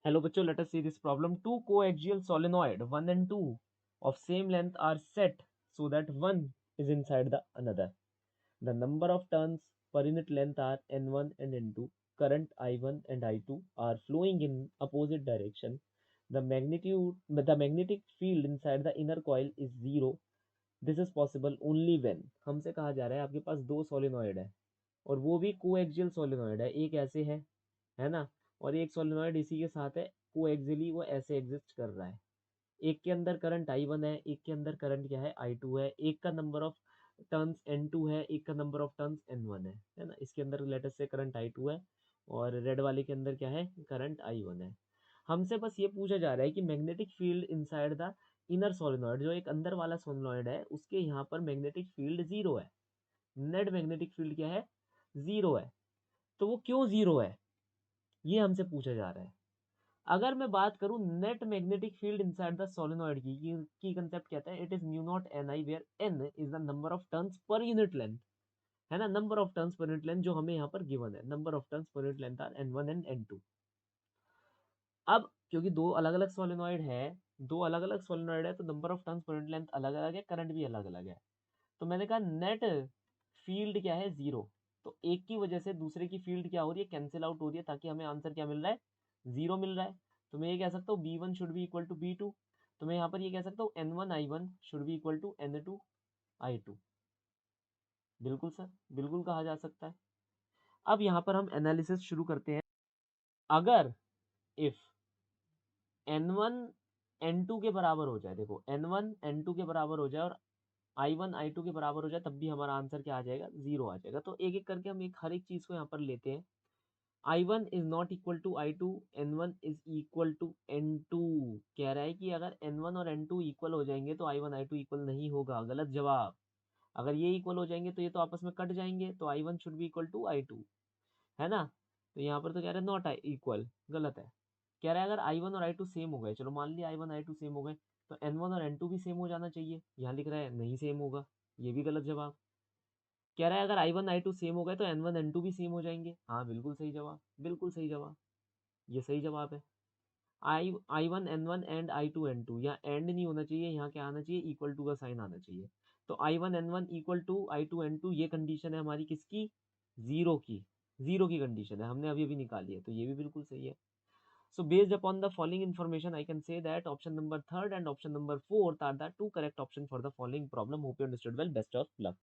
Hello बच्चों, let us see this problem. Two coaxial solenoid 1 and 2 of same length are set so that one is inside the another. The number of turns per unit length are n1 and n2. Current I1 and I2 are flowing in opposite direction. The magnetic field inside the inner coil is zero. This is possible only when हमसे कहा जा रहा है आपके पास दो solenoid है और वो भी कोएक्सियल सोलेनॉइड है, एक ऐसे है ना, और एक सोलेनॉइड इसी के साथ है कोएक्सियली, वो ऐसे एग्जिस्ट कर रहा है। एक के अंदर करंट I1 है, एक के अंदर करंट क्या है I2 है, एक का नंबर ऑफ टर्न्स N2 है, एक का नंबर ऑफ टर्न्स N1 है ना। इसके अंदर लेटर से करंट I2 है और रेड वाले के अंदर क्या है, करंट I1 है। हमसे बस ये पूछा जा रहा है कि magnetic field inside the inner solenoid, जो एक अंदर वाला सोलेनॉइड है उसके यहाँ पर मैग्नेटिक फील्ड जीरो है। नेट मैग्नेटिक फील्ड क्या है, जीरो है। तो वो क्यों जीरो है, ये हमसे पूछा जा रहा है। अगर मैं बात करूं net magnetic field inside the solenoid की कंसेप्ट कहता है it is mu naught N I, where N is the number of turns per unit length, है ना। Number of turns per unit length जो हमें यहाँ पर गिवन है, number of turns per unit length are n1 and n2। अब क्योंकि दो अलग अलग सोलेनॉइड है तो number of turns per unit length अलग अलग है, करंट भी अलग अलग है। तो मैंने कहा नेट फील्ड क्या है, जीरो। तो एक की वजह से दूसरे की फील्ड क्या हो रही है, कैंसिल आउट हो रही है, ताकि हमें आंसर क्या मिल रहा है, जीरो मिल रहा है। तो मैं ये कह सकता हूँ B1 should be equal to B2। तो मैं यहाँ पर ये कह सकता हूँ N1 I1 should be equal to N2 I2। बिल्कुल सर, बिल्कुल कहा जा सकता है। अब यहाँ पर हम एनालिसिस शुरू करते हैं। अगर इफ N1 N2 के बराबर हो जाए, देखो N1 N2 के बराबर हो जाए और I1 I2 के बराबर हो जाए, तब भी हमारा आंसर क्या आ जाएगा, जीरो आ जाएगा। तो एक एक करके हम एक हर एक चीज को यहाँ पर लेते हैं। I1 is not equal to I2, N1 is equal to N2। कह रहा है कि अगर N1 और N2 इक्वल हो जाएंगे तो I1 I2 इक्वल नहीं होगा, गलत जवाब। अगर ये इक्वल हो जाएंगे तो ये तो आपस में कट जाएंगे, तो I1 should be equal to I2, है ना। तो यहाँ पर तो कह रहा है नॉट इक्वल, गलत है। कह रहा है अगर I1 और I2 सेम हो गए, चलो मान लिया I1 I2 सेम हो गए, तो N1 और N2 भी सेम हो जाना चाहिए। यहाँ लिख रहा है नहीं सेम होगा, ये भी गलत जवाब। कह रहा है अगर I1 I2 सेम हो गए तो N1 N2 भी सेम हो जाएंगे। हाँ बिल्कुल सही जवाब, बिल्कुल सही जवाब, ये सही जवाब है। I1 N1 and I2 N2, यहाँ एंड नहीं होना चाहिए, यहाँ क्या आना चाहिए, इक्वल टू का साइन आना चाहिए। तो I1 N1 equal to I2 N2, ये कंडीशन है हमारी किसकी, जीरो की। जीरो की कंडीशन है, हमने अभी अभी निकाली है, तो ये भी बिल्कुल सही है। So based upon the following information, I can say that option number third and option number fourth are the two correct option for the following problem. Hope you understood well. Best of luck.